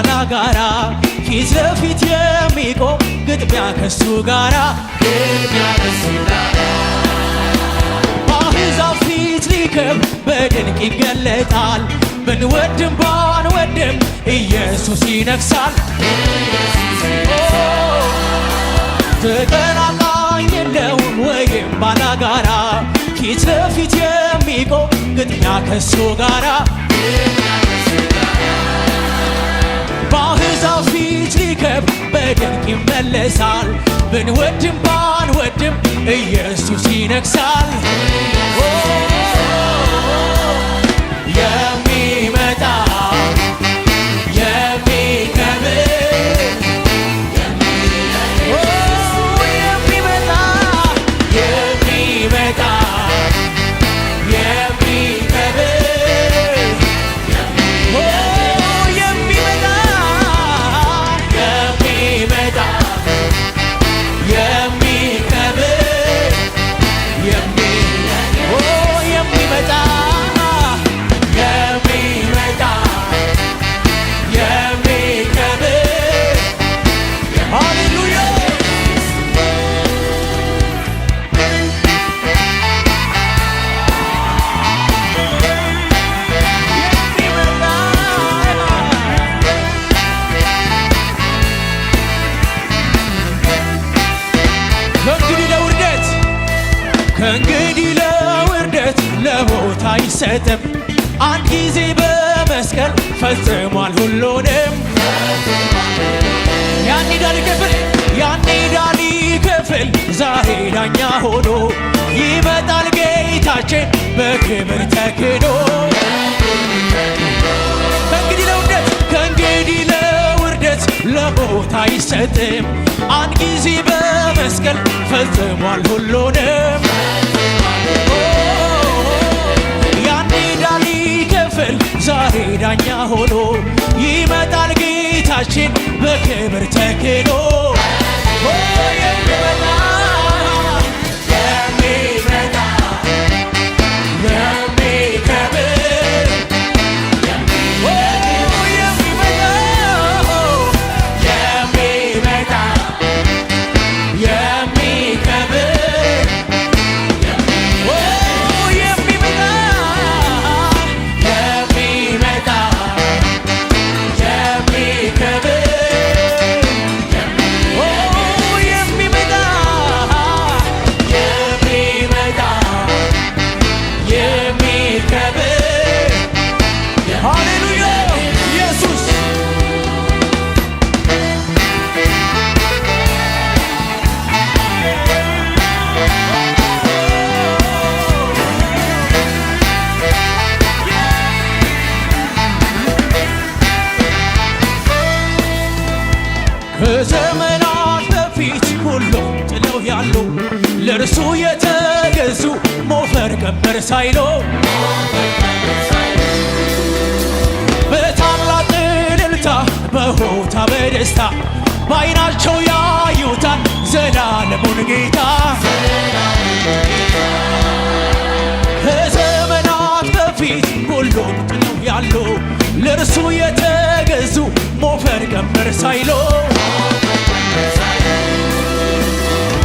ባላጋራ ፊት ለፊት የሚቆም ግጥሚያ ከሱ ጋራ በአሕዛብ ፊት ሊከብ በድንቅ ይገለጣል። ብንወድም ባንወድም ኢየሱስ ይነግሣል። ተቀናቃኝ የለውም ወይም ባላጋራ ፊት ለፊት የሚቆም ግጥሚያ ከሱ ጋራ በአሕዛብ ፊት ሊከብ በድንቅ ይመለሳል። ብንወድም ባንወድም ኢየሱስ ይነግሣል። የሚመጣ ከእንግዲህ ለውርደት ለሞት አይሰጥም። አንድ ጊዜ በመስቀል ፈጽሟል ሁሉንም። ያኔ ዕዳ ሊከፍል ዛሬ ዳኛ ሆኖ ይመጣል ጌታችን በክብር ተክኖ። ከእንግዲህ ለውርደት ለሞት አይሰጥም። አንድ ጊዜ በመስቀል ፈጽሟል ሁሉንም። ያኔ ዕዳ ሊከፍል ዛሬ ዳኛ ሆኖ ይመጣል ጌታችን በክብር ተክኖ። ከዘመናት በፊት ሁሉም ጥለው ያሉ ለእርሱ የተገዙ ሞፈር ቀንበር ሳይሉ በታላቅ እልልታ በሆታ በደስታ በዓይናቸው ያዩታል ዘላለሙን ጌታ። ከዘመናት በፊት ሁሉም ጥለው ያሉ ለእርሱ የተገዙ ሞፈር ቀንበር ሳይሉ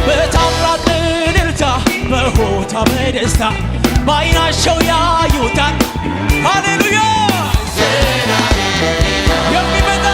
በታላቅ እልልታ በሆታ በደስታ በዓይናቸው ያዩታል። ሃሌሉያ የሚመጣ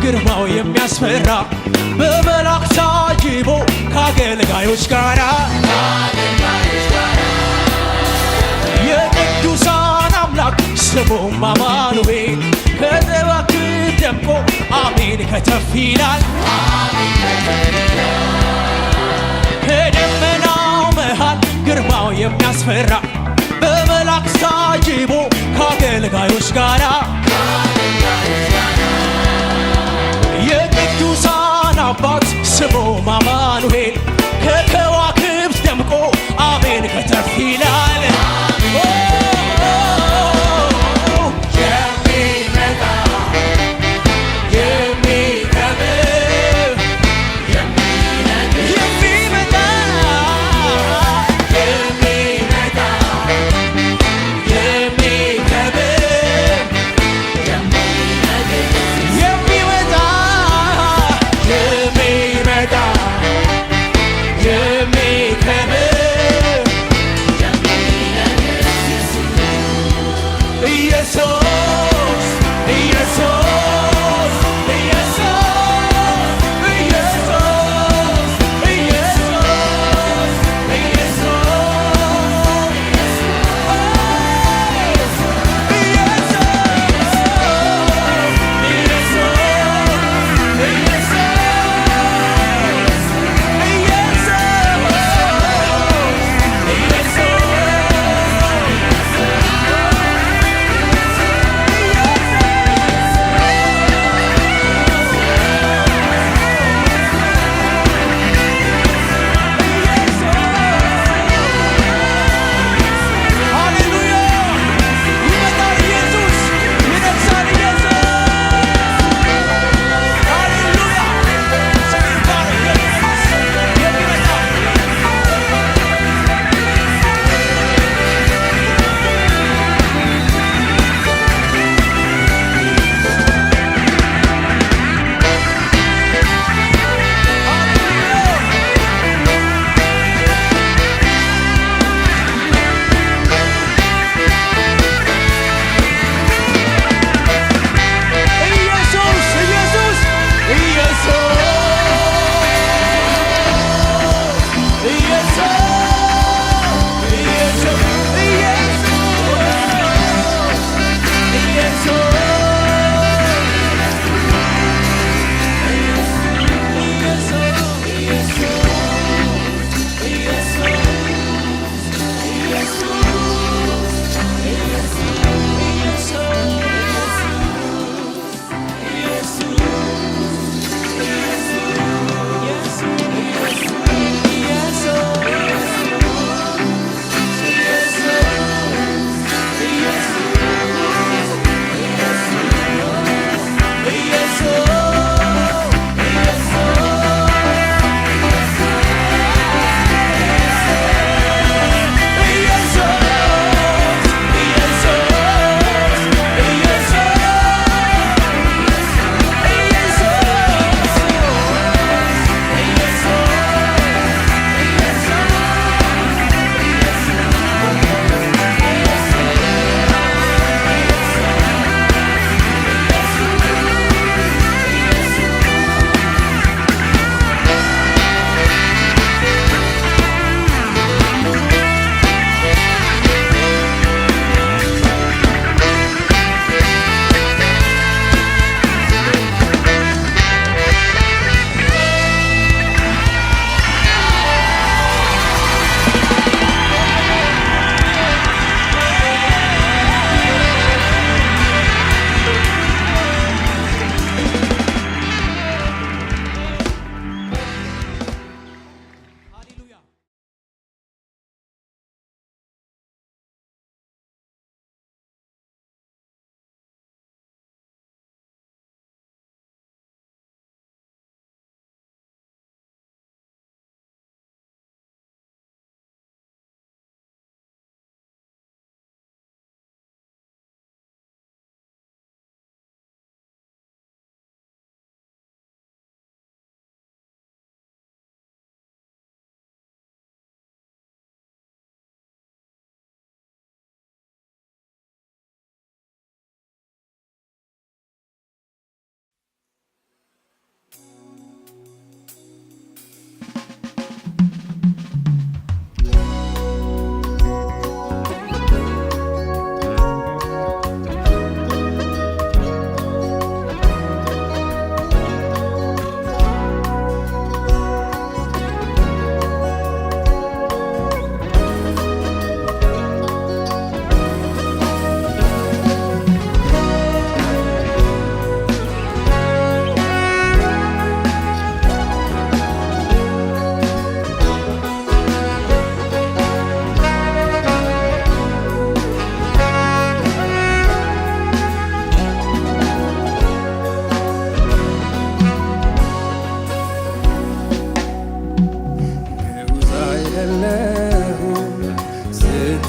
ግርማው የሚያስፈራ በመላእክት ታጅቦ ከአገልጋዮች ጋራ የቅዱሳን አምላክ ስሙም አማኑኤል ከከዋክብት ደምቆ አሜን ከተፍ ይላል። ከደመናው መሃል ግርማው የሚያስፈራ በመላእክት ታጅቦ ከአገልጋዮች ጋራ የቅዱሳን አባት ስሙም አማኑኤል ከከዋክብት ደምቆ አሜን ከተፍ ይላል።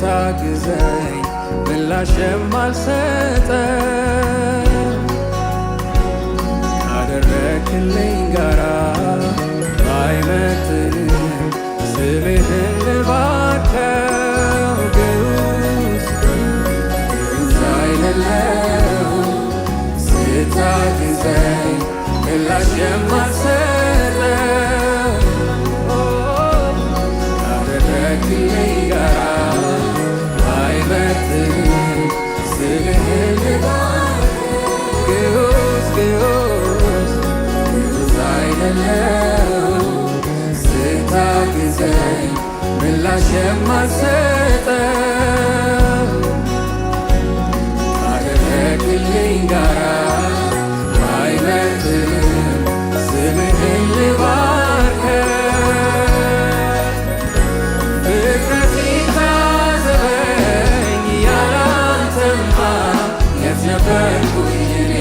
ስታግዘኝ ምላሽ የማልሰጠው ካደረክልኝ ጋራ ባይመጥንም ስምህን ልባርከው። ግዑዝ አይደለሁ ስታግዘኝ ምላሽ የማልሰጠው ካደረክልኝ ጋራ ባይመጥንም ስምህን ልባርከው። ግዑዝ አይደለሁ ስታግዘኝ ምላሽ የማልሰጠው ካደረክልኝ ጋራ ባይመጥንም ስምህን ልባርከው። ፍጥረቴ ታዘበኝ ያላንተማ የት ነበርኩኝ እኔ?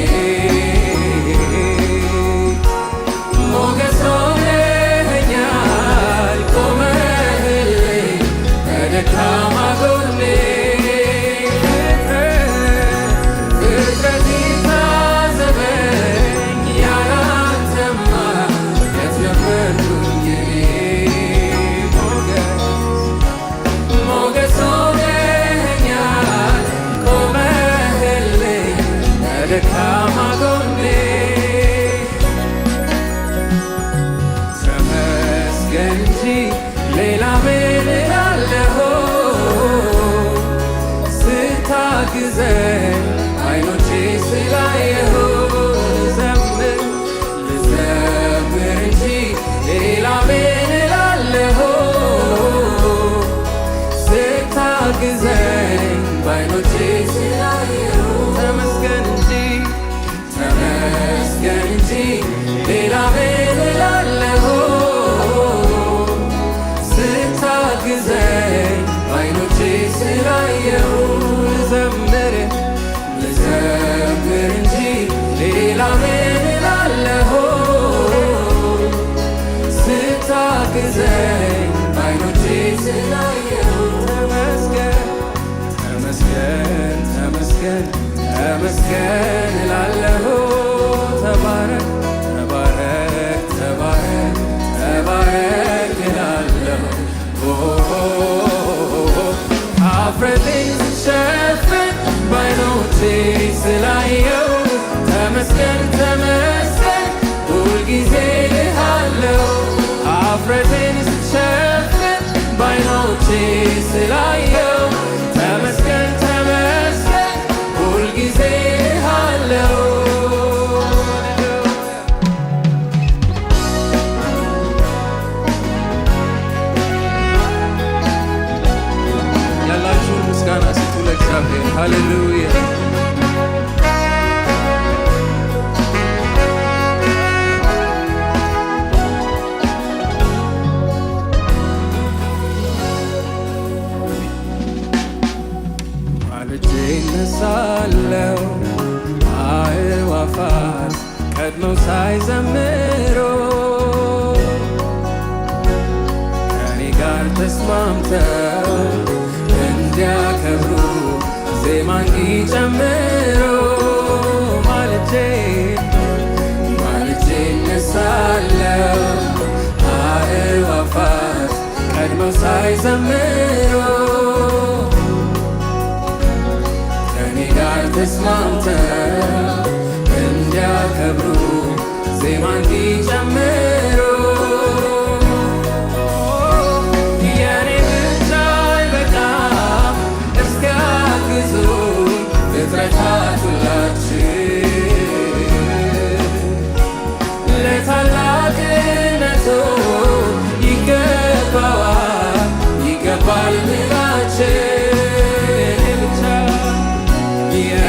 ሞገስ ሆነኸኛል ቆመህልኝ በደካማ ጎኔ። ፍጥረቴ ታዘበኝ ያላንተማ የት ነበርኩኝ እኔ? ሞገስ ሆነኸኛል ቆመህልኝ በደካማ ጎኔ። ተመስገን እንጂ ሌላ ምን እላለሁ? ስታግዘኝ አይኖቼ ስላየሁ ልዘምር እንጂ ሌላ ምን እላለሁ? ስታግዘኝ በአይኖቼ ስላየሁ ተመስገን እንጂ ሌላ ምን እላለሁ? ስታግዘኝ በአይኖቼ ስላየሁ ልዘምር እንጂ ሌላ ምን እላለሁ? ስታግዘኝ በአይኖቼ ስላየሁ ተመስገን እላለሁ። ተባረክ እላለሁ። ኀፍረቴን ስትሸፍን በዓይኖቼ ስላየው ተመስገን ሁልጊዜ እልሃለሁ። ኀፍረቴን ስትሸፍን በዓይኖቼ ስላየው ተመስገን ሁልጊዜ እልሃለሁ። ያላችሁን ምስጋና ስጡ ለእግዚአብሔር። ሃሌሉያ። ማልጄ እነሳለሁ አዕዋፋት ቀድመው ሳይዘምሩ ከእኔ ጋር ተስማምተው እንዲያከብሩ ዜማ እንዲጨምሩ ማልጄ እነሳለሁ አዕዋፋት ቀድመው ሳይዘምሩ ከእኔ ጋር ተስማምተው እንዲያከብሩ ዜማ እንዲጨምሩ የኔ ብቻ አይበቃም እስኪያግዙኝ ፍጥረታት ሁላችን ለታላቅነቱ ይገባል ምላችን የኔ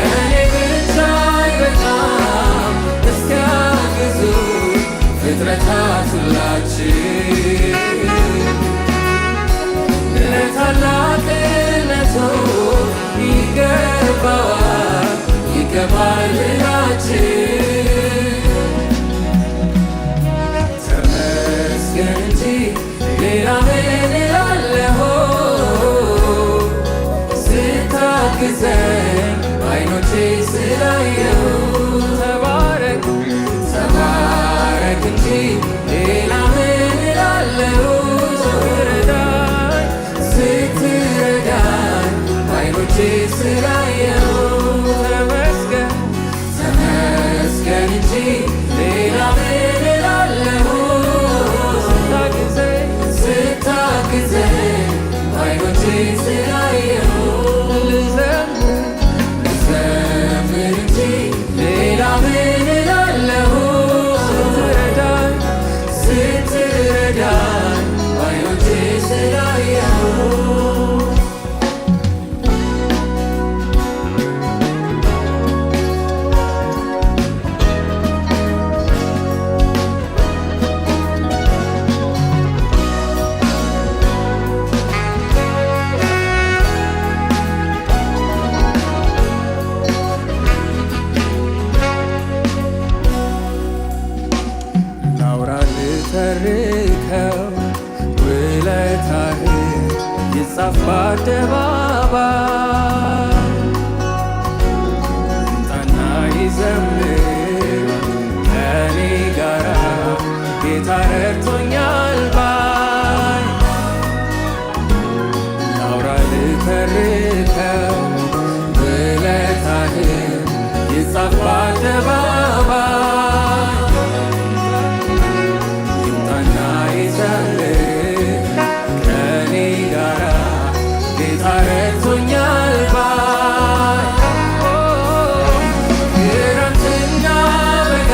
ብቻ አይበቃም እስኪያግዙኝ ፍጥረታት ሁላችን ለታላቅነቱ ይገባል ምላችን። ተመስገን እንጂ ሌላ ምን እላለሁ? ስታግዘኝ በዓይኖቼ ስላየሁ ተባረክ ተባረክ እንጂ ሌላ ምን እላለሁ? ስትረዳኝ በዓይኖቼ ስላየሁ ተመስገን ተመስገን እንጂ ሌላ ምን እላለሁ? ስታግዘኝ በዓይኖቼ ስላየሁ ልዘምር እንጂ ሌላ ምን እላለሁ? ስትረዳኝ በዓይኖቼ ስላየሁ ተርከው ውለታህ ይጻፍ በአደባባይ ይምጣና ይዘምር ከኔ ጋራ ጌታ ረድቶኛል ባይ ላውራ ልተርከው ውለታህ ይጻፍ በአደባባይ ከኔ ጋራ ጌታ ረድቶኛል ባይ ክረምትና በጋ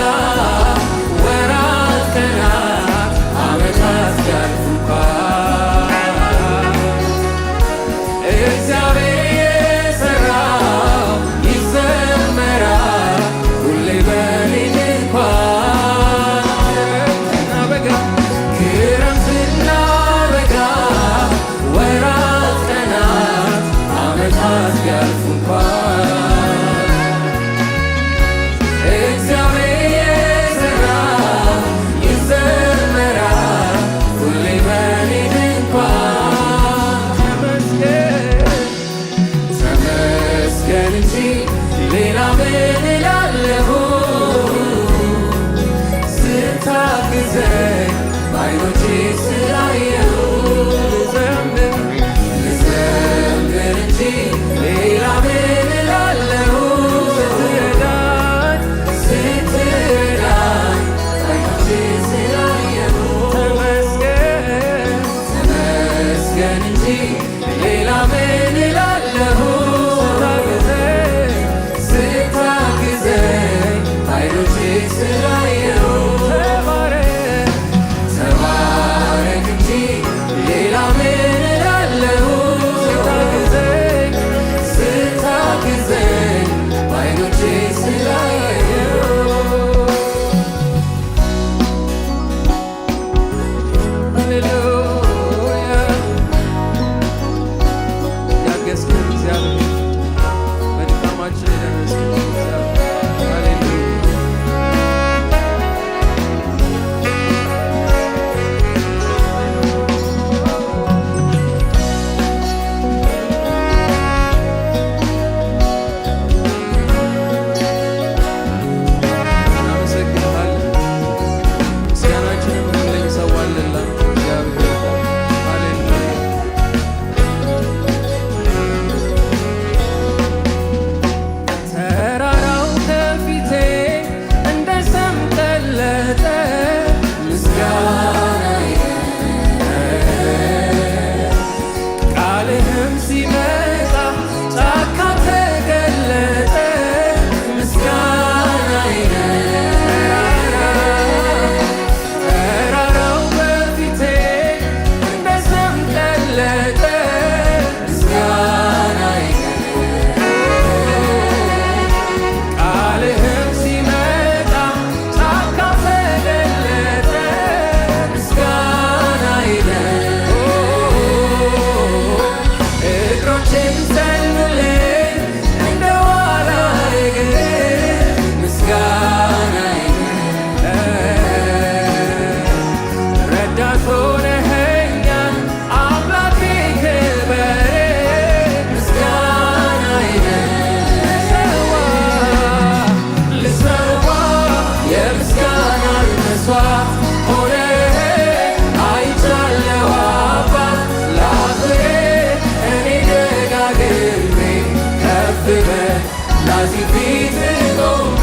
ወራት ቀናት ዓመታት ሲያልፉ እንኳን እግዚአብሔር የሠራው ይዘመራል ሁሌ በኔ ድንኳን ክረምትና በጋ ወራት ቀናት ዓመታት ሲያልፉ እንኳን እግዚአብሔር የሠራው ይዘመራል ሁሌ በኔ ድንኳን ተመስገን እንጂ ሌላ ምን እላለሁ? ስታግዘኝ በዓይኖቼ ስላየሁ ልዘምር እንጂ ሌላ ምን እላለሁ? ስትረዳኝ በዓይኖቼ ስላየሁ ተመስገን እንጂ ሌላ ምን እላለሁ? ስታግዘኝ በዓይኖቼ ስላየሁ ተባረክ እንጂ ሌላ ምን እላለሁ? ስታግዘኝ በዓይኖቼ ስላየሁ ሃሌሉያ ያገዝከን እግዚአብሔር ላዚም ፊት ቆሜ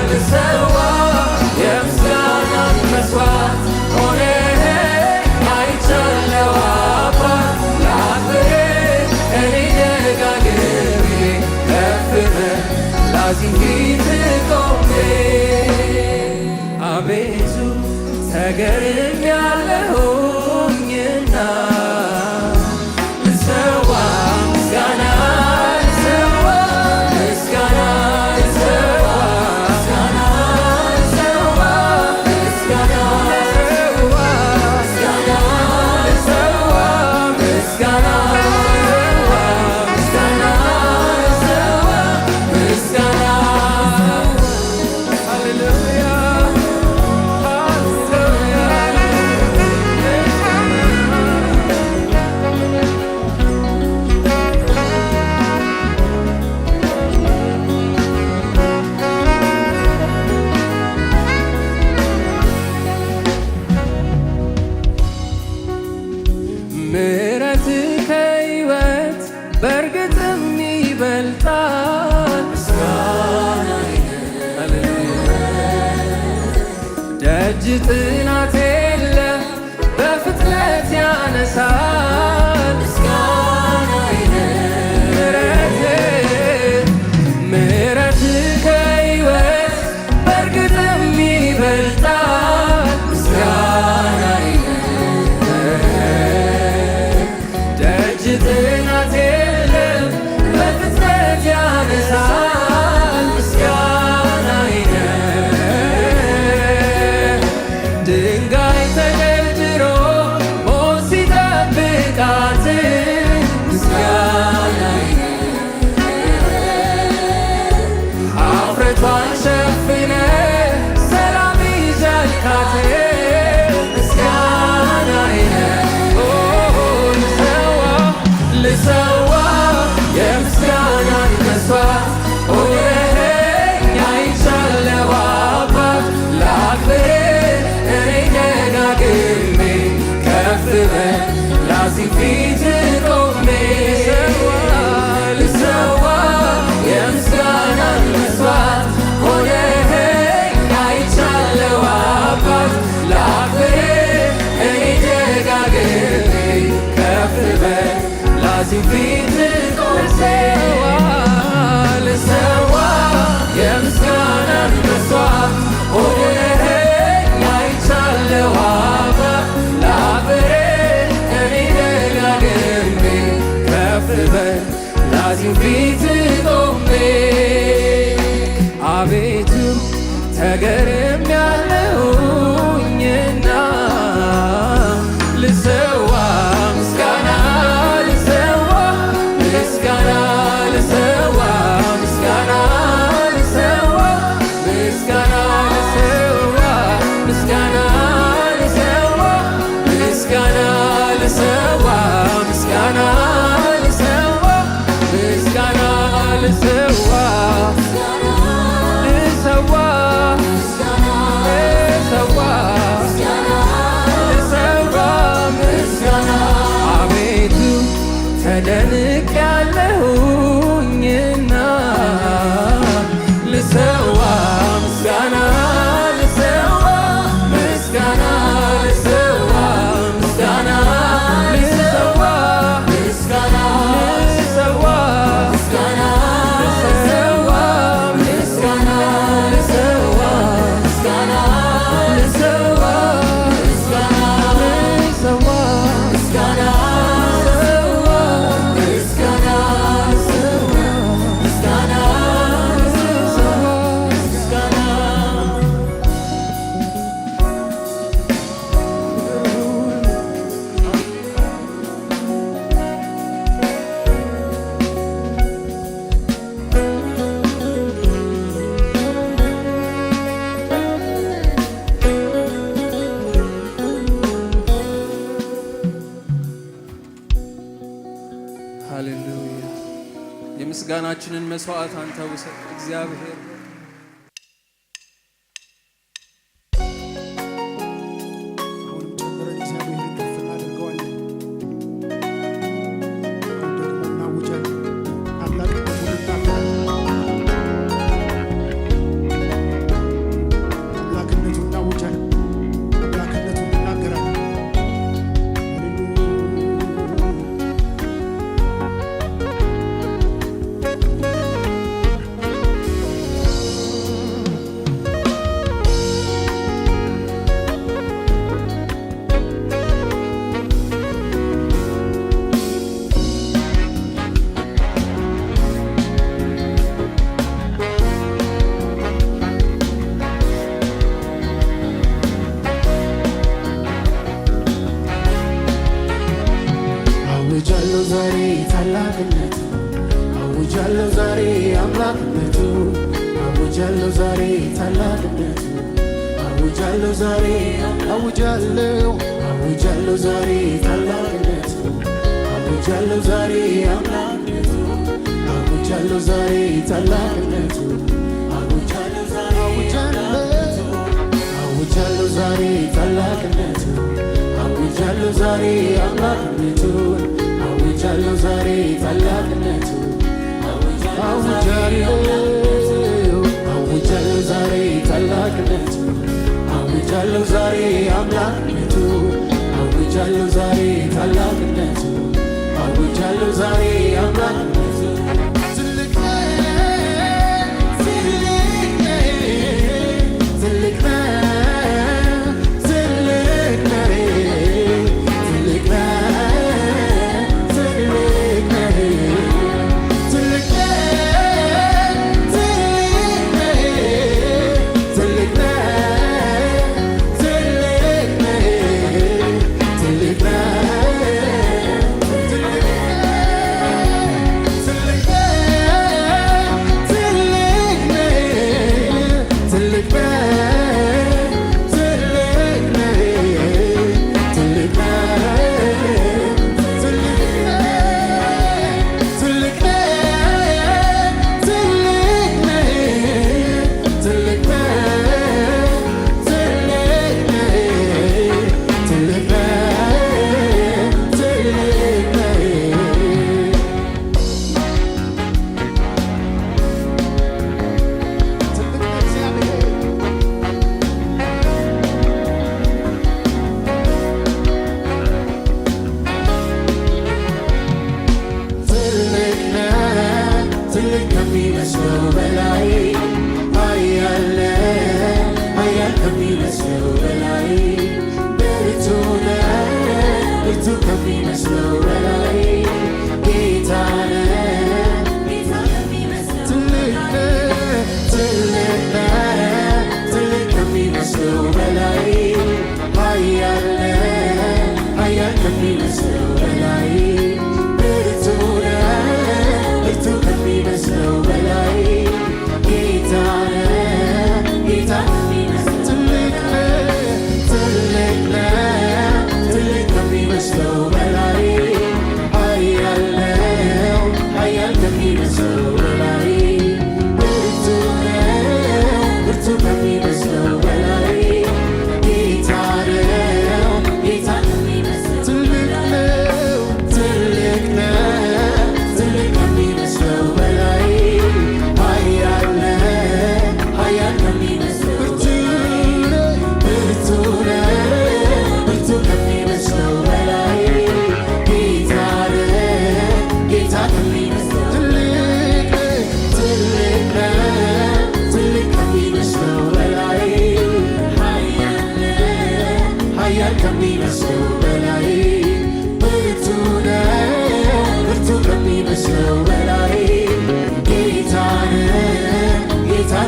ልሰዋ የምስጋናን መስዋዕት ሆነህ አይቻለው አባት ላክብርህ እኔ ደጋግሜ ከፍ በል ላዚም ፊት ቆሜ አቤቱ ተገርሜያለሁኝና ልሰዋ ምስጋና ልሰዋ ምስጋና ልሰዋ ምስጋና ልሰዋ ምስጋና ልሰዋ ምስጋና ልሰዋ ምስጋና ምስጋና ልሰዋ ምስጋና ሃሌሉያ ምሕረትህ ከሕይወት በእርግጥም ይበልጣል። ደጅ ጥናት የለ በፍጥነት ያነሳል። ምሕረትህ ከሕይወት በእርግጥም ይበልጣል። ደጅ ጥናት የለም በፍጥነት ያነሳል። ምስጋናዬ ድንጋይ ተደርድሮ ሞት ሲጠብቃት ምስጋናዬ ኀፍረቷን ሸፍነ ሰላም ይዘልካት ምስጋናዬ ልሰዋ የምስጋናን መስዋዕት ሆነኸኝ አይቻለው አባት ላክብርህ እኔ ደጋግሜ ከፍ በል ላዚም ፊት ቆሜ ልሰዋ የምስጋናን መስዋዕት ሆነኸኝ አይቻለው አባት ላክብርህ እኔ ደጋግሜ ከፍ በል ላዚም ፊት ቆሜ ልሰዋ የምስጋናን መስዋዕት ሆነኸኝ አይቻለው አባት ላክብርህ እኔ ደጋግሜ ከፍ በል ላዚም ፊት ቆሜ አቤቱ ተገርሜያለሁኝና ልሰዋ ምስጋና ልሰዋ ምስጋና ልሰዋ ምስጋና ልሰዋ ምስጋና ልሰዋ ምስጋና ልሰዋ ምስጋና ልሰዋ ምስጋና ልሰዋ ምስጋና ልሰዋ ልሰዋ አቤቱ ተደንቄያለሁኝና ልሰዋ ምስጋና ልሰዋ ምስጋና ልሰዋ ምስጋና ልሰዋ ምስጋና ልሰዋ ምስጋና ልሰዋ ምስጋና ልሰዋ ምስጋና ልሰዋ ምስጋና ልሰዋ ምስጋና ሃሌሉያ የምስጋናችንን መስዋዕት አንተ ውሰድ እግዚአብሔር። አሁንም ጨምረን እግዚአብሔር ከፍ እናደርገዋለን። አሁን ደግሞ እናውጃለን ታላቅ ዛሬ ታላቅነቱ አውጃለሁ ዛሬ አምላክነቱ አውጃለሁ ዛሬ ታላቅነቱ አውጃለሁ ዛሬ አውጃለሁ ዛሬ ታላቅነቱ አውጃለሁ ዛሬ አምላክነቱ አውጃለሁ ዛሬ ታላቅነቱ አውጃለሁ ዛሬ ታላቅነቱ አውጃለሁ ዛሬ አምላክነቱ አውጃለሁ ዛሬ ታላቅነቱ አውጃለሁ ዛሬ ታላቅነቱ አውጃለሁ ዛሬ አምላክነቱ አውጃለሁ ዛሬ ታላቅነቱ አውጃለሁ ዛሬ አምላክነቱ ትልቅ ከሚመስለው በላይ ኃያል ከሚመስለው በላይ ብርቱ ከሚመስለው በላይ ጌታ ትልቅ ከሚመስለው በላይ ኃያል ከሚመስለው በላይ ብርቱ ከሚመስለው በላይ ጌታ ትልቅ ከሚመስለው በላይ ኃያል ከሚመስለው በላይ ብርቱ ከሚመስለው በላይ ጌታ ከሚመስለው በላይ ብርቱ ከሚመስለው በላይ ጌታ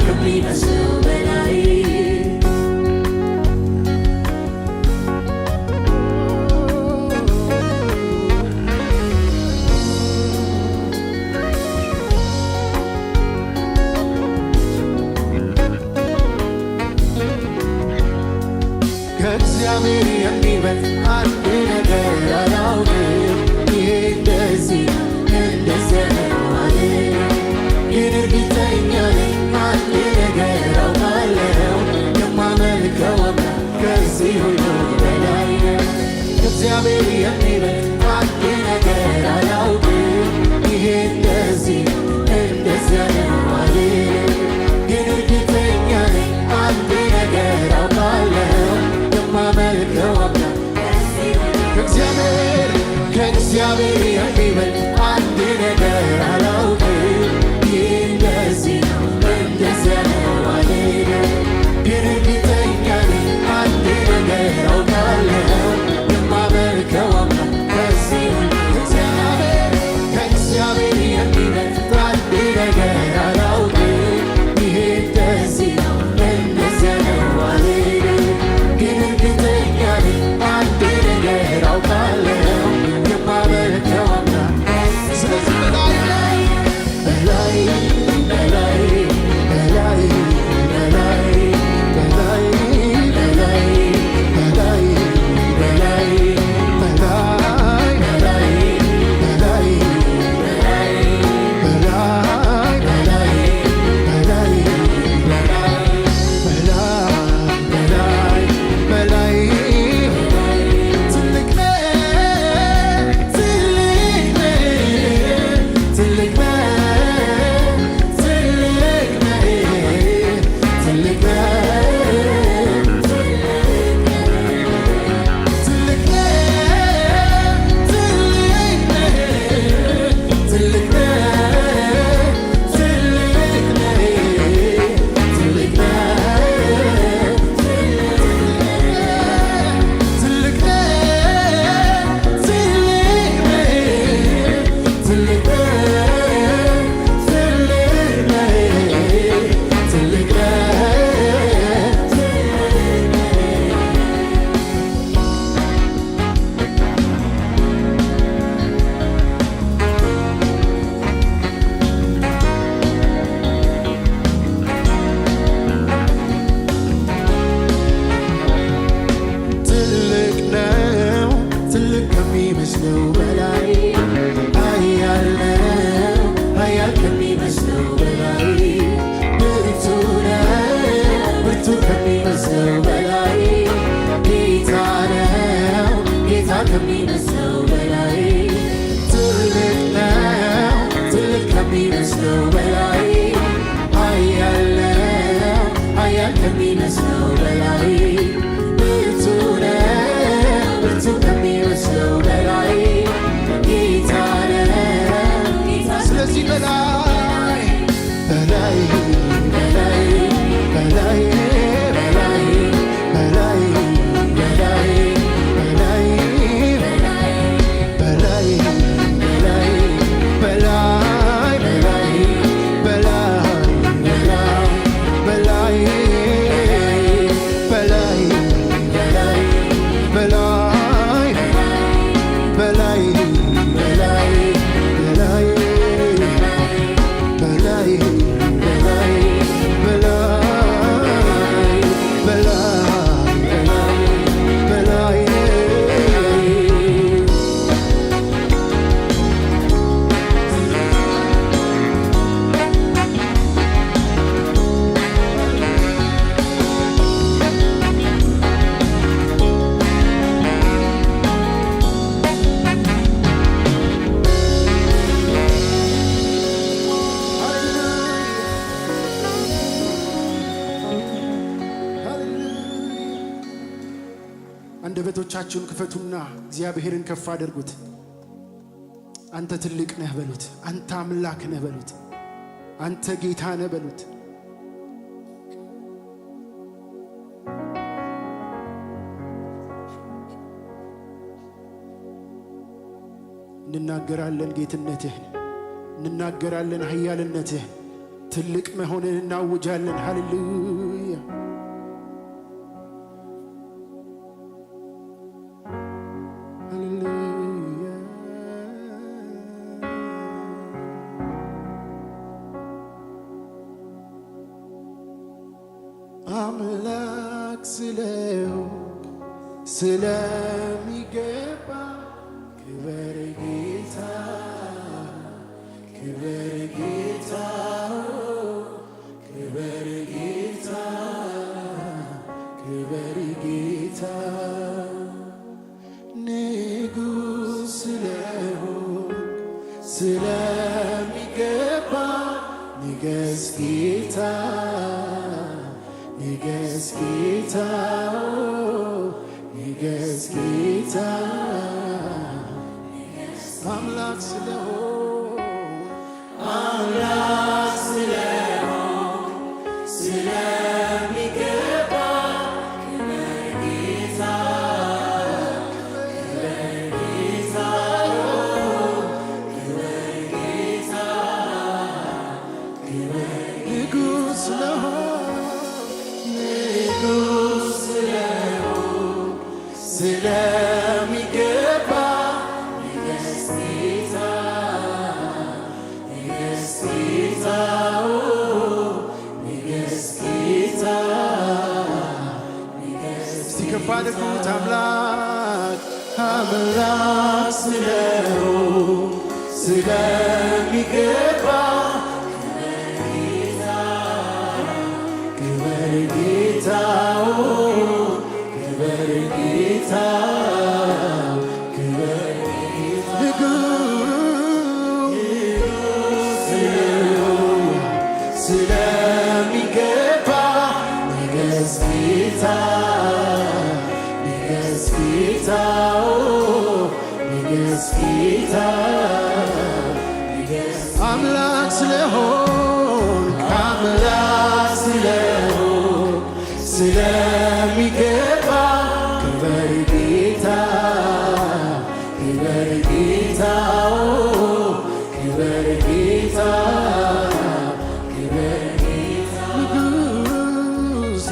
ከሚመስለው በላይ ከእግዚአብሔር የሚበልጥ አንድ ነገር አላውቅም። ይሄ እንደዚያ ነው አለ። ግን እርግጠኛ ነኝ አንድ ነገር አውቃለሁ፣ የማመልከው አምላክ ከዚህ ሁሉ በላይ ነው። ከእግዚአብሔር የሚበልጥ አንድ ነገር አላውቅም። ይሄ እንደዚያ ነው አለ። ግን እርግጠኛ ነኝ አንድ ነገር አውቃለሁ የማመልከው አምላክ ከእግዚአብሔር የሚበልጥ አንድ ነገር አላውቅም። ይህ እንደዚያ ነው አልሄድም። ግን እርግጠኛ ነኝ አንድ ነገር አውቃለሁ የማመልከው አምላክ ከእግዚአብሔር የሚበልጥ አንድ ነገር አላውቅም። ይህ እንደዚያ ነው አልሄድም። ግን እርግጠኛ ነኝ አንድ ነገር አውቃለሁ የማመልከው ከሚመስለው በላይ ኃያል ነው ኃያል ከሚመስለው በላይ ብርቱ ነው ብርቱ ከሚመስለው በላይ ጌታ ነው ጌታ ከሚመስለው በላይ ትልቅ ነው ትልቅ ከሚመስለው በላይ ኃያል ነው ኃያል ከሚመስለው በላይ ብርቱ ነው ብርቱ ከሚመስለው በላይ ጌታ ነው ስለዚህ በላይ በላይ በላይ በላይ በላይ በላይ በላይ በላይ በላይ በላይ በላይ በላይ በላይ አንደበቶቻችሁን ክፈቱና እግዚአብሔርን ከፍ አድርጉት። አንተ ትልቅ ነህ በሉት። አንተ አምላክ ነህ በሉት። አንተ ጌታ ነህ በሉት። እንናገራለን ጌትነትህን፣ እንናገራለን ኃያልነትህን፣ ትልቅ መሆንን እናውጃለን። ሃሌሉያ አምላክ ስለሆንክ ስለሚገባ ክበር ጌታ ክበር ጌታ ክበር ጌታ ክበር ጌታ ንጉሥ ስለሆንክ ስለሚገባ ንገስ ጌታ ንገስ ጌታ ንገስ ጌታ አምላክ ስለሆንክ አምላክ ስለሆንክ ስለሚገባ ክበር ጌታ ክበር ጌታ ክበር ጌታ ክበር ንጉሥ ስለሆንክ ስለሚገባ ንገስ ጌታ ንገስ ጌታ ንገስ ጌታ እስቲ ከፍ አድርጉት። አምላክ አምላክ ስለሆንክ ስለሚገባ ክበር ጌታ ክበር ጌታ ክበር ጌታ ንጉሥ ስለሚገባ ንገስ ጌታ ንገስ ጌታ ንገስ ጌታ አምላክ ስለሆንክ አምላክ ስለሆንክ ስለሚገባ ክበር ጌታ ክበር ጌታ ክበር ጌታ ክበር ጌታ ንጉሥ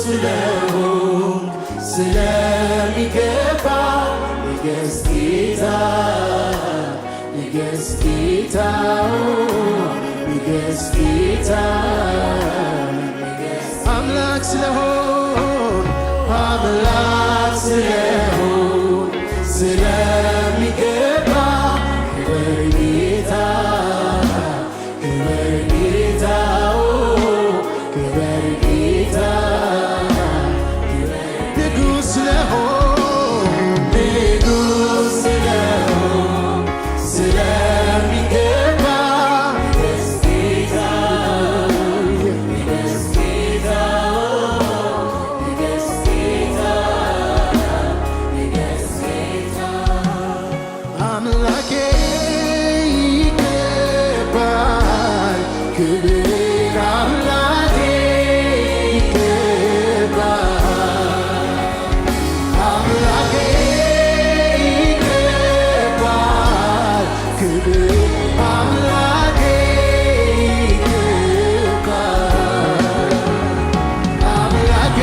ስለሆንክ ስለሚገባ ንገስ ጌታ ንገስ ጌታ ንገስ ጌታ አምላክ ስለሆንክ አምላክ ስለሆንክ አምላኬ ይገባል ክብር አምላኬ ይገባል አምላኬ ይገባል ክብር አምላኬ ይገባል አምላኬ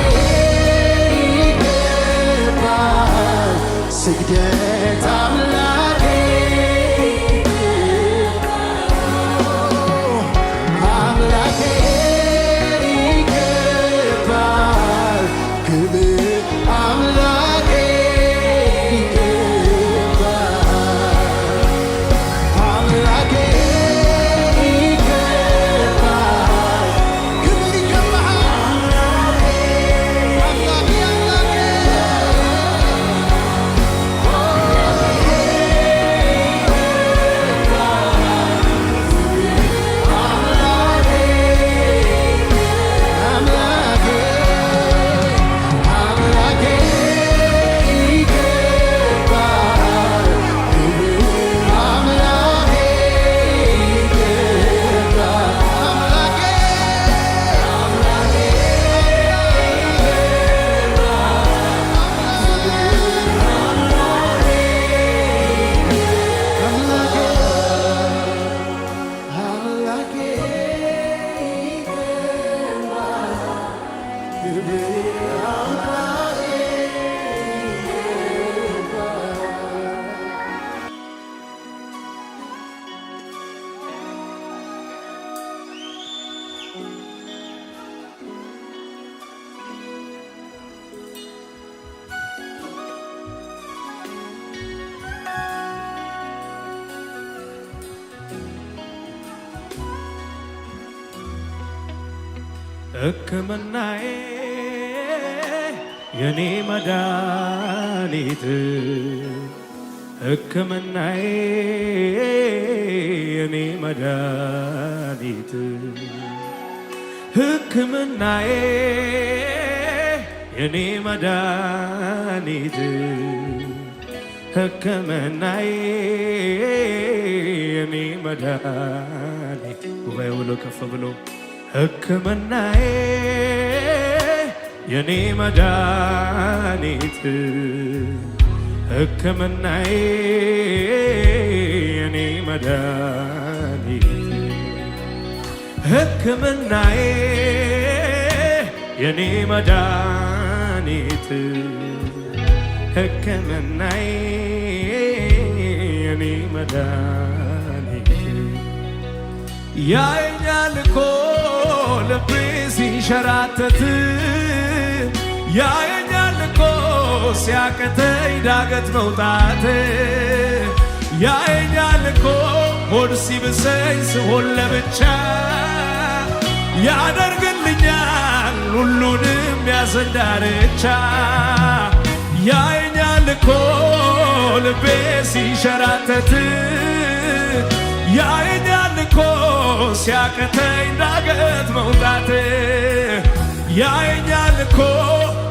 ይገባል ስግደት አምላኬ አምላኬ ይገባል ክብር አምላኬ ይገባል አምላኬ ይገባል ክብር ይገባል አምላኬ ሕክምናዬ የኔ መድኃኒት ሕክምናዬ የኔ መድኃኒት ሕክምናዬ የኔ መድኃኒት ሕክምናዬ የኔ መድኃኒት ጉባኤ ብሎ ከፍ ብሎ ሕክምናዬ የኔ መድኃኒት ሕክምናዬ የኔ መድኃኒት ሕክምናዬ የኔ መድኃኒት ሕክምናዬ የኔ መድኃኒት ያየኛል እኮ ልቤ ሲንሸራተት ያየኛል እኮ ሲያቅተኝ ዳገት መውጣት ያየኛል እኮ ሆድ ሲብሰኝ ስሆን ለብቻ ያደርግልኛል ሁሉንም ያዘን ዳርቻ ያየኛል እኮ ልቤ ሲንሸራተት ያየኛል እኮ ሲያቅተኝ ዳገት መውጣት ያየኛል እኮ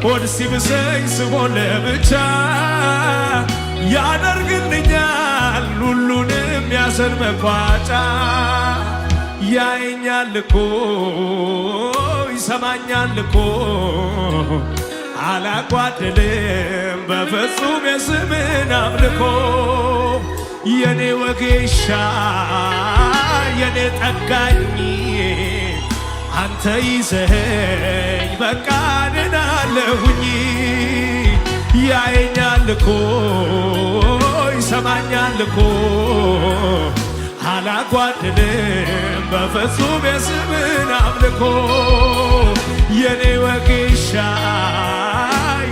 ሆድ ሲብሰኝ ስሆን ለብቻ ያደርግልኛል ሁሉንም ያዘን መቋጫ ያየኛል እኮ ይሰማኛል እኮ አላጓደልም በፍጹም የስምን አምልኮ የኔ ወጌሻ የኔ ጠጋኝ አንተ ይዘኸኝ በቃ ድናለሁኝ ያየኛል እኮ ይሰማኛል እኮ አላጓደልም በፍጹም የስምን አምልኮ የኔ ወጌሻ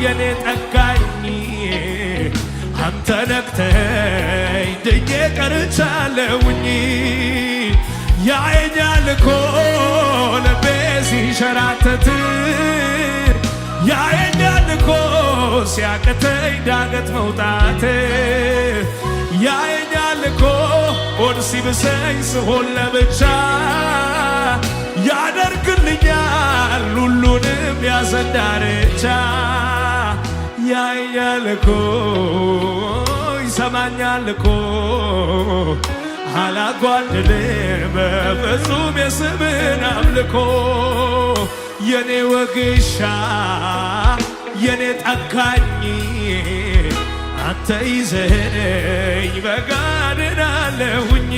የኔ ጠጋኝ አንተ ነክተኸኝ ድኜ ቀርቻለሁኝ ያየኛል እኮ ልቤ ሲንሸራተት ያየኛል እኮ ሲያቅተኝ ዳገት መውጣት ያየኛል እኮ ሆድ ሲብሰኝ ስሆን ለብቻ ያደርግልኛል ሁሉንም ያዘን ዳርቻ ያየኛል እኮ ይሰማኛል ይሰማኛል እኮ አላጓድልም በፍጹም የስምን አምልኮ የኔ ወጌሻ የኔ ጠጋኝ አንተ ይዘኸኝ በጋድናለሁኝ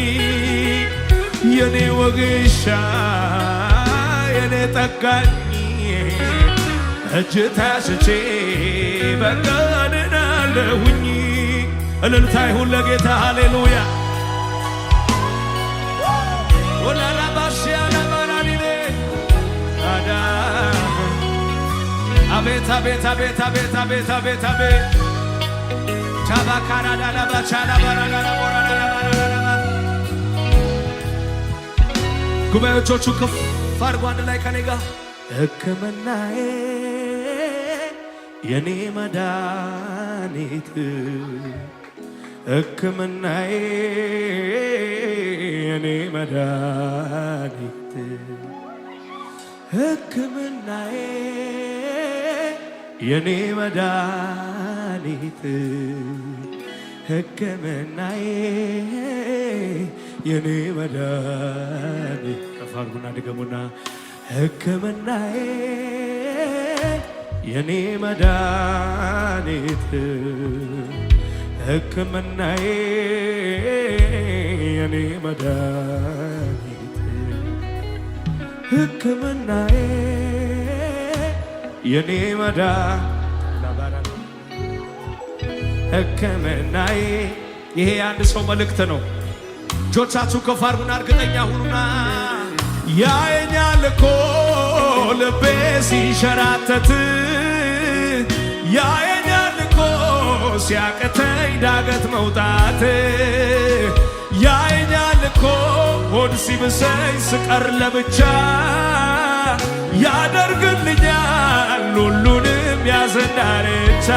የኔ ወጌሻ የኔ ጠጋኝ እጅ ታስቼ በጋድናለሁኝ እልልታ ይሁን ለጌታ ሃሌሉያ ወላላ ባሽያ ለማራኒኔ አዳ አቤት አቤት አቤት አቤት አቤት አቤት አቤት ቻባካራ ዳላባ ቻላ ባራጋራ ቦራላ ባራጋራ ጉባኤዎቹ ከፍ አድርጎ አንድ ላይ ከኔ ጋር ሕክምናዬ የኔ መድኃኒት ሕክምናዬ የኔ መድኃኒት ሕክምናዬ የኔ መድኃኒት ሕክምናዬ የኔ መድኃኒት ከፍ አድርጉና ድገሙና ሕክምናዬ የኔ መድኃኒት ሕክምናዬ የኔ መድኃኒት ሕክምናዬ የኔ ሕክምናዬ ይሄ አንድ ሰው መልእክት ነው። እጆቻችሁ ከፍ አድርጉና እርግጠኛ ሁኑና ያየኛል እኮ ልቤ ሲሸራተት ያየኛል እኮ ሲያቅተኝ ዳገት መውጣት ያየኛል እኮ ሆድ ሲብሰኝ ስቀር ለብቻ ያደርግልኛል ሁሉንም ያዘን ዳርቻ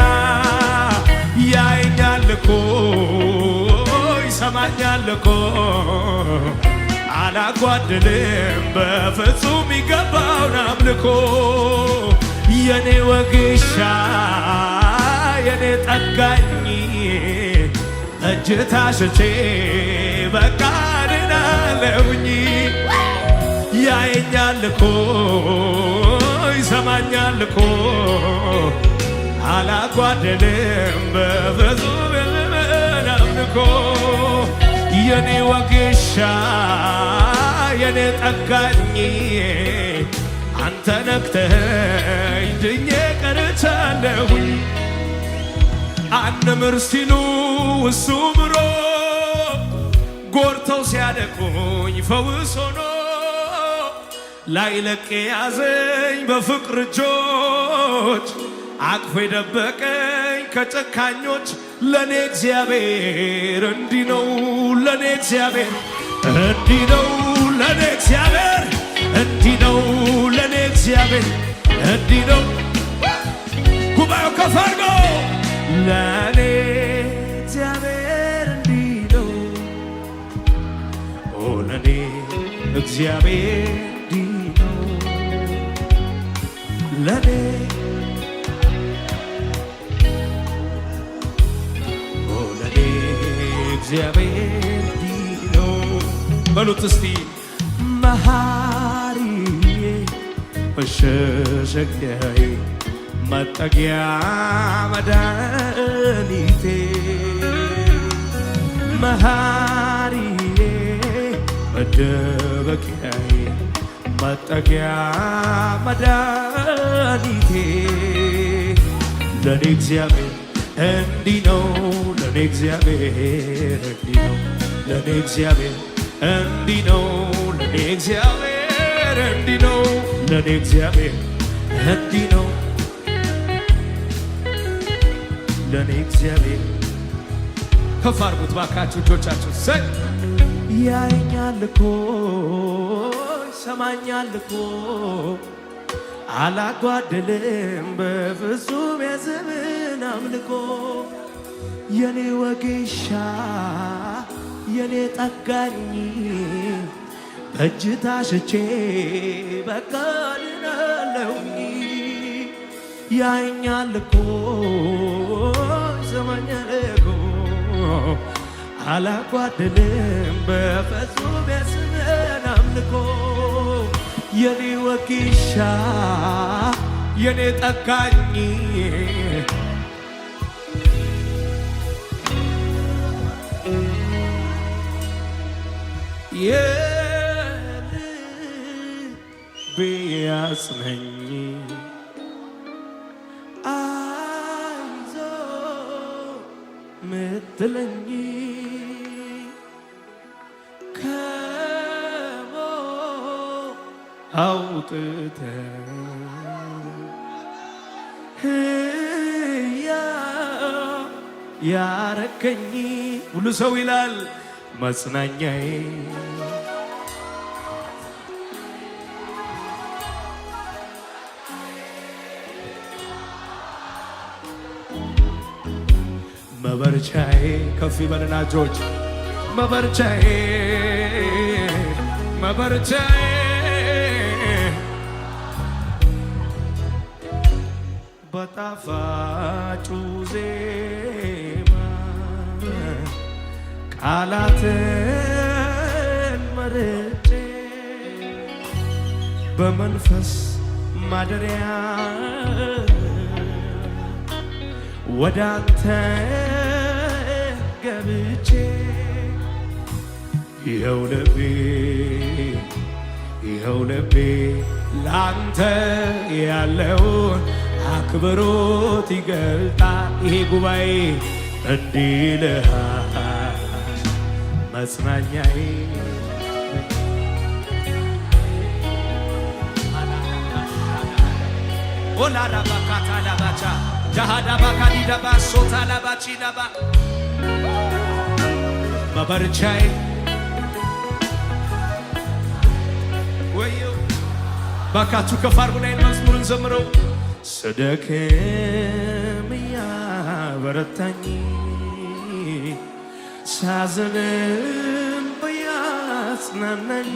ያየኛል እኮ ይሰማኛል እኮ አላጓድልም በፍጹም ይገባውን አምልኮ የኔ ወጌሻ የኔ ጠጋኝ እጅ ታስቼ በጋድናለሁኝ ያየኛል እኮ ይሰማኛል እኮ አላጓድልም በፍጹም አምልኮ የኔ ወጌሻ የኔ ጠጋኝ አንተ ነክተኸኝ ድኜ ቀርቻለሁኝ አንምር ሲሉ እሱ ምሮ ጎርተው ሲያደቁኝ ፈውስ ሆኖ ላይለቅ ያዘኝ በፍቅር እጆች አቅፎ የደበቀኝ ከጨካኞች ለኔ እግዚአብሔር እንዲህ ነው ለኔ እግዚአብሔር እንዲህ ነው ለኔ እግዚአብሔር እንዲህ ነው ለኔ እግዚአብሔር እንዲህ ነው ጉባኤው ከፍ አድርጎ ለኔ እግዚአብሔር እንዲህ ነው ኦ ለኔ እግዚአብሔር እንዲህ ነው ለኔ እግዚአብሔር እንዲህ ነው በሉት እስቲ መሐሪዬ መሸሸጊያዬ መጠጊያ መድኃኒቴ መሐሪዬ መደበቂያዬ መጠጊያ መድኃኒቴ ለኔ እግዚአብሔር እንዲህ ነው ለኔ እግዚአብሔር እንዲህ ነው ለኔ እግዚአብሔር እንዲህ ነው ለኔ እግዚአብሔር እንዲህ ነው ለኔ እግዚአብሔር እንዲህ ነው ለኔ እግዚአብሔር ከፍ አድርጉት ባካችሁ እጆቻችሁ ሰይ ያየኛል እኮ ይሰማኛል እኮ አላጓድልም በፍጹም የስምን አምልኮ የኔ ወጌሻ የኔ ጠጋኝ በእጅ ታስቼ በጋድናለሁኝ ያየኛል እኮ ይሰማኛል እኮ አላጓደልም በፍጹም የስምህን አምልኮ የኔ ወጌሻ የኔ ጠጋኝ የልቤ አጽናኝ አይዞህ ምትለኝ ከሞት አውጥተህ ሕያው ያረከኝ ሁሉ ሰው ይላል መጽናኛዬ መበርቻዬ ከፍ ይበልና እጆች መበርቻዬ መበርቻዬ በጣፋጩ ዜማ ቃላትን መርጬ በመንፈስ ማደሪያ ወደ አንተ ገብቼ ይኸው ልቤ ላንተ ያለውን አክብሮት ይገልጣል። ይሄ ጉባኤ እንዲህ ይልሃል መጽናኛዬ ኦላራባካታ ላባቻ ጃሃዳባካዲዳባ ሶታ ላባቺዳባ መበርቻዬ ወዮ ባካችሁ ከፍ አድርጉና መዝሙርን ዘምረው ስደክም ያበረታኝ ሳዝንም ያጽናናኝ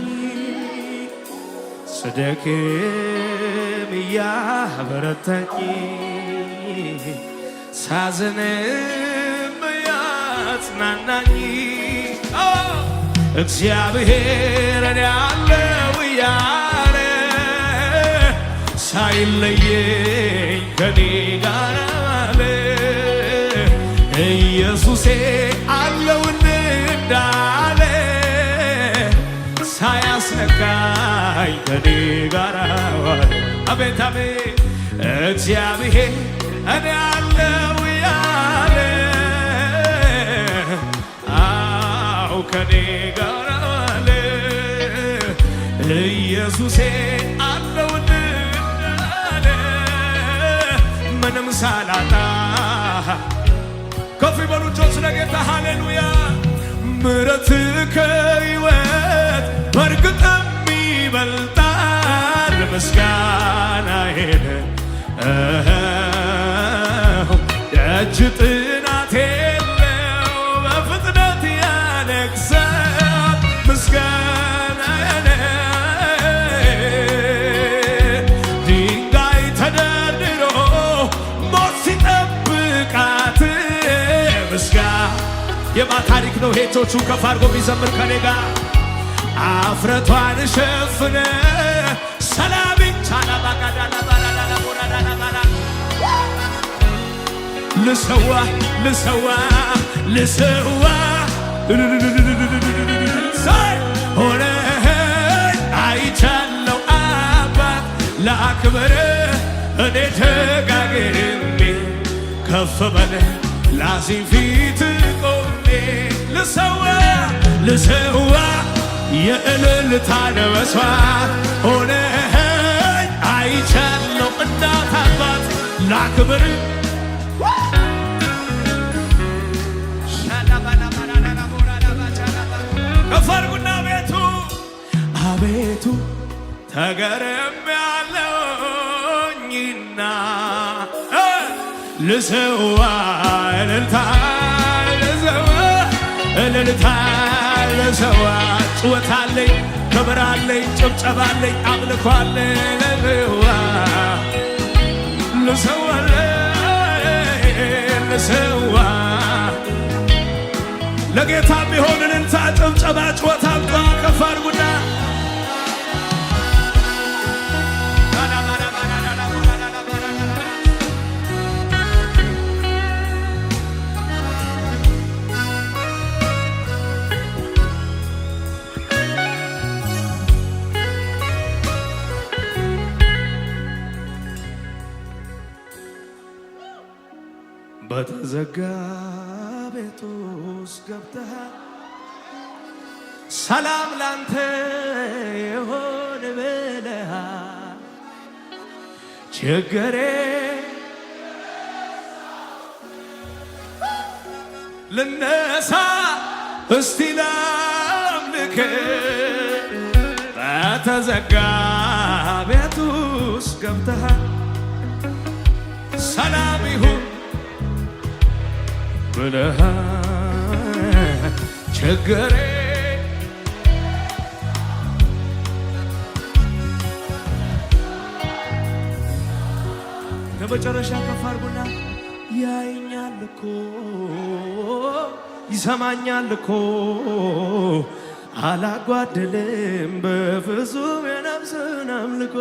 ስደክም ያበረታኝ ሳዝንም ያጽናናኝ እግዚአብሔር እኔ አለው እያለ ሳይለየኝ ከኔ ጋር አለ ኢየሱሴ አለውን እንዳለ ሳያስነካኝ ከኔ ጋር አለ አቤት አቤት እግዚአብሔር እኔ አለው ያለ አው ከኔ ጋር አለ ኢየሱሴ አለውን እንዳለ ምንም ሳላጣ ከፍ በሉ እጆች ለጌታ ሃሌሉያ ምሕረትህ ከሕይወት በእርግጥም ይበልጣል ምስጋናዬን ደጅ ጥናት የለው በፍጥነት ያነግሣል ምስጋናዬን ድንጋይ ተደርድሮ ሞት ሲጠብቃት የማ ታሪክ ነው ሄቶቹ ከፍ አድርጎ ቢዘምር ከኔ ጋር አፍረቷን ሸፍነ ሰላምን ቻላባጋዳላባላላቦራዳላባላ ልሰዋ ሆነ አይቻለው አባት ለአክብር እኔ ደጋግሜ ከፍ በለ ላዚም ፊት ቆሜ ልሰዋ የእልልታ መስዋዕት ሆነኸኝ አይቻለው እናት አባት ላክብር ከፈርጉና አቤቱ ተገረም ያለውኝና ልሰዋ እልልታ ልሰዋ ጭወታለኝ ክብራለኝ ጭብጨባለኝ አምልኳለኝ ልሰዋ ለጌታ ቢሆንን እንታ ጭብጨባ ጩኸት አምጣ ከፍ አድርጉና በተዘጋ ቤት ውስጥ ገብተሃል ሰላም ላንተ ይሁን ብለሃል ችግሬ ልነሳ እስቲ ላምልክ በተዘጋ ቤት ውስጥ ገብተሃል ሰላም ይሁን ብለሃል ችግሬ ለመጨረሻ ከፍ አድርጉና ያየኛል እኮ ይሰማኛል እኮ አላጓደልም በፍጹም የነፍስን አምልኮ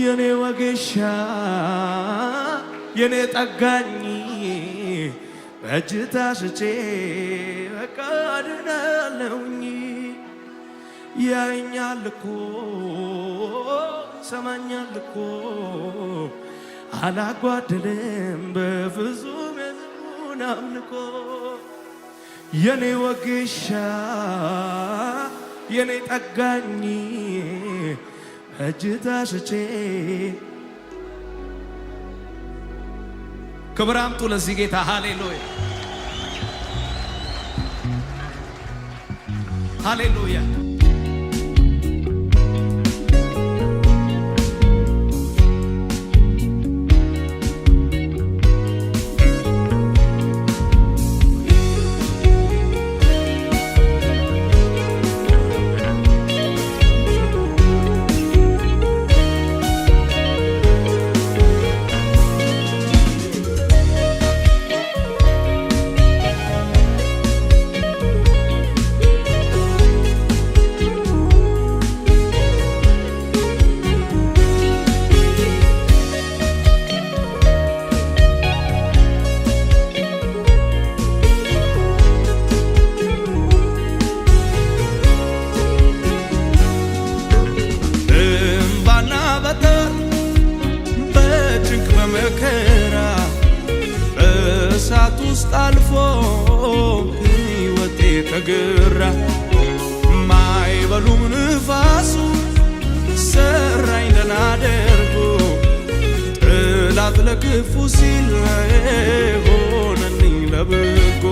የኔ ወጌሻ የኔ ጠጋኝ በእጅ ታስቼ በቃ ድናለሁኝ ያየኛል እኮ ሰማኛል እኮ አላጓደልም በፍጹም የዝሙን አምልኮ የኔ ወጌሻ የኔ ጠጋኝ በእጅ ታስቼ ክብር አምጡ ለዚህ ጌታ ሃሌሉያ ሃሌሉያ በእሳት ውስጥ አልፎ ሕይወቴ ተገራ ማይበሉም ንፋሱ ሰራኝ ደህና አደርጎ ጠላት ለክፉ ሲል ሆነልኝ ለበጎ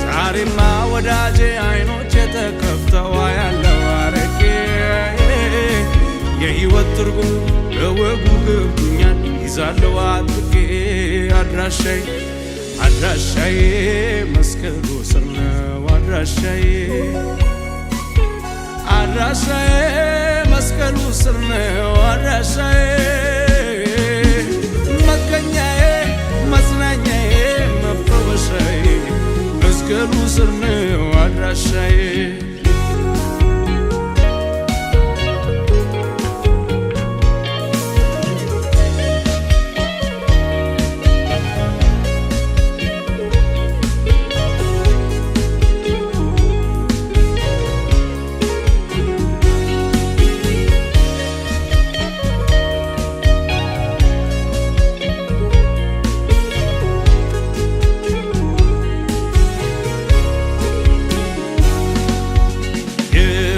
ዛሬማ ወዳጄ አይኖቼ ተከፍተው አያለው አረጌ የሕይወት ትርጉም በወጉ ገብቶኛል ይዛለው አጥቄ አድራሻዬ መስቀሉ ስር ነው አድራሻዬ መስቀሉ ስር ነው አድራሻዬ መገኛዬ መጽናኛዬ መፈወሻዬ መስቀሉ ስር ነው አድራሻዬ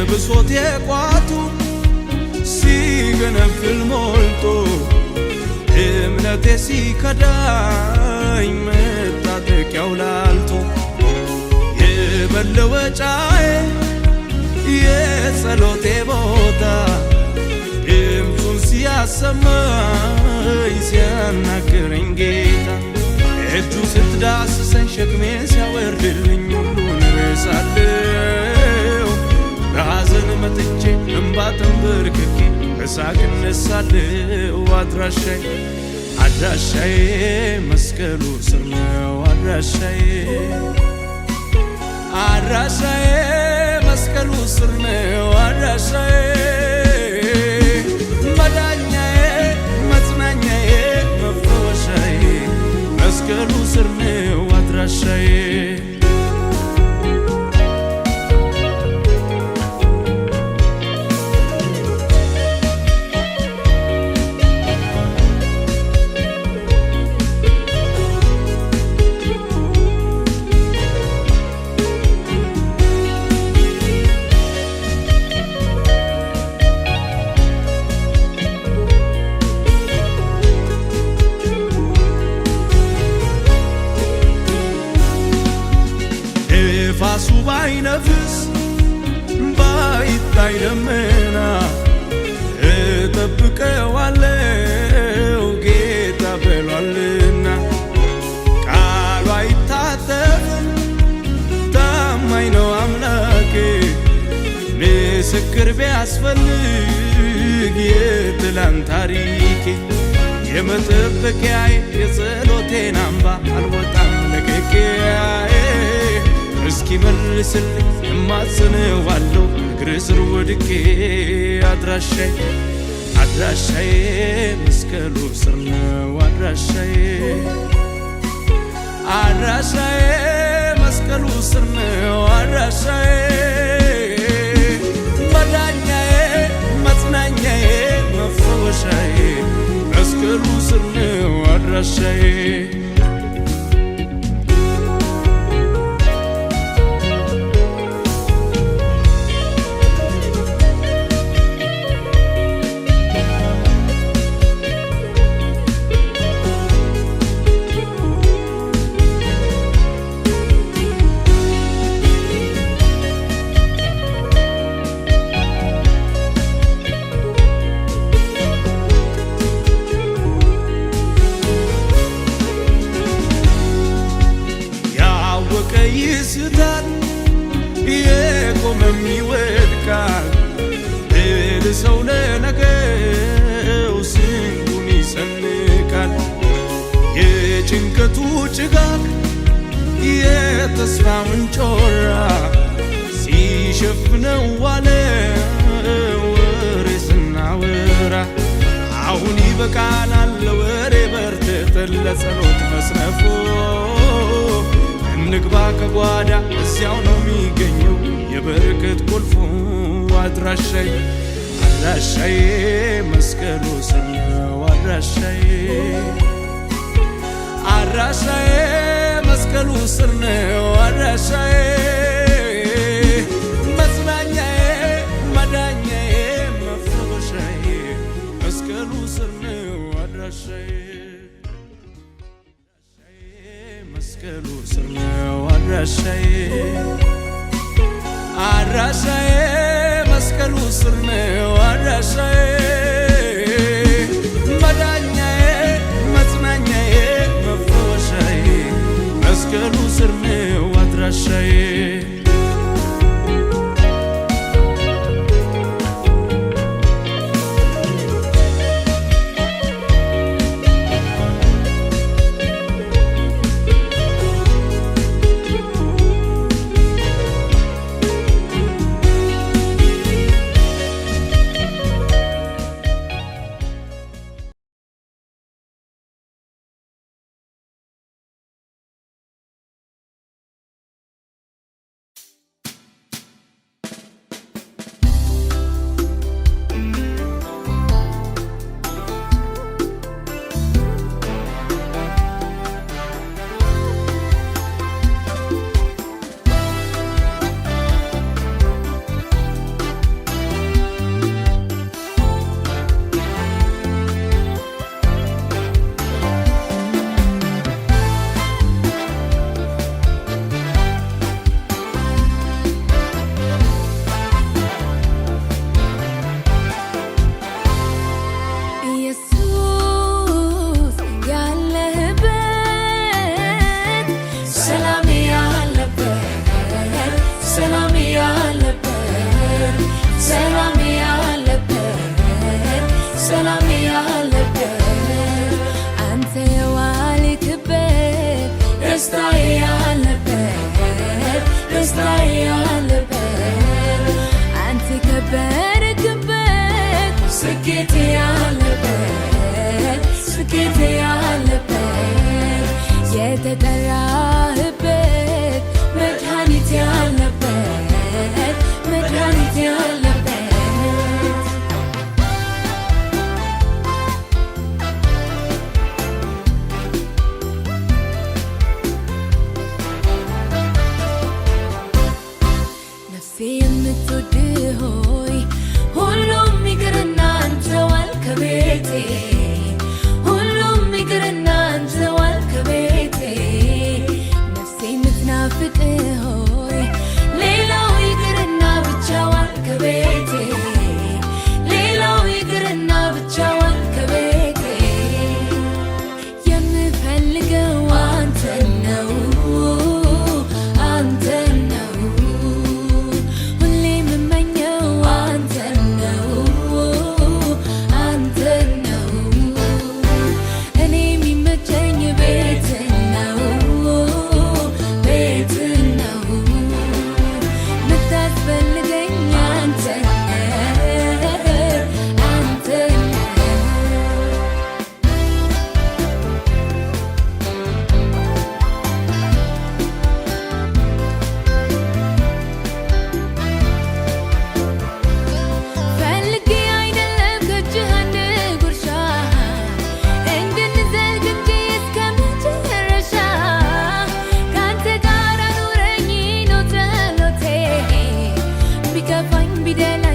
ብሶት የቋቱ ሲገነፍል ሞልቶ እምነቴ ሲከዳኝ መታጠቂያው ላልቶ የመለወጫዬ የጸሎቴ ቦታ ድምፁን ሲያሰማኝ ሲያናግረኝ ጌታ እጁ ስትዳስሰኝ ሸክሜን ሲያወርድልኝ ሁሉን ረሳለሁ በሐዘን መጥቼ እንባ ተንበርክኬ በሳቅ እነሳለሁ አድራሻዬ መስቀሉ ስር ነው አድራሻዬ መስቀሉ ስር ነው አድራሻዬ መዳኛዬ መጽናኛዬ መፈወሻዬ መስቀሉ ስር ነው አድራሻዬ ነፋሱ ባይነፍስ ባይታይ ደመና እጠብቀዋለሁ ጌታ ብሏልና ቃሉ አይታጠፍም ታማኝ ነው አምላኬ ምስክር ቢያስፈልግ የትላንት ታሪኬ የመጠበቂያዬ የጸሎቴን አምባ አልወጣም ለቅቄ እስኪ መልስልኝ እማጽነዋለሁ እግር ስር ወድቄ አድራሻዬ መስቀሉ ስር ነው አድራሻዬ መስቀሉ ስር ነው አድራሻዬ መዳኛዬ መጽናኛዬ መፈወሻዬ መስቀሉ ስር ነው አድራሻዬ ይስታል የቆመም ይወድቃል ብል ሰው ለነገው ስንቱን ይሰንቃል የጭንቀቱ ጭጋግ የተስፋውን ጮራ ሲሸፍነው ዋለ ወሬ ስናወራ አሁን ይበቃናል ለወሬ በርትተን ለጸሎት መስነፎ ንግባ ከጓዳ እዚያው ነው የሚገኘው የበረከት ቁልፉ አድራሻዬ መስቀሉ ስር ነው አድራሻዬ መስቀሉ ስር ነው አድራሻዬ መጽናኛዬ መዳኛዬ መፈወሻዬ መስቀሉ ስር ነው አድራሻዬ መስቀሉ ስር ነው አድራሻዬ መስቀሉ ስር ነው አድራሻዬ መዳኛዬ መጽናኛዬ መፈወሻዬ መስቀሉ ስር ነው አድራሻዬ ደስታዬ ያለበት የምበረክበት ስኬቴ ያለበት ስኬቴ ያለበት የተጠራህበት መድኃኒት ያለበት መድኃኒት ያለበት ነፍሴ የምትወድህ ሆይ ሁሉም ይቅርና አንተ ዋል ከቤቴ ሁሉም ይቅርና አንተ ዋል ከቤቴ ነፍሴ የምትናፍቅህ ሆይ ሌላው ይቅርና ብቻ ዋል ከቤቴ ሌላው ይቅርና ብቻ ዋል ከቤቴ የምፈልገው አንተን ነው አንተን ነው ሁሌ የምመኘው አንተን ነው አንተን ነው እኔ የሚመቸኝ ቤትህ ነው ቤትህ ነው የምታስፈልገኝ አንተን አንተን ፈልጌ አይደለም ከእጅህ አንድ ጉርሻ እንድንዘልቅ እንጂ እስከ መጨረሻ ከአንተ ጋር አኑረኝ ነው ጸሎቴ ቢከፋኝ ቢደላ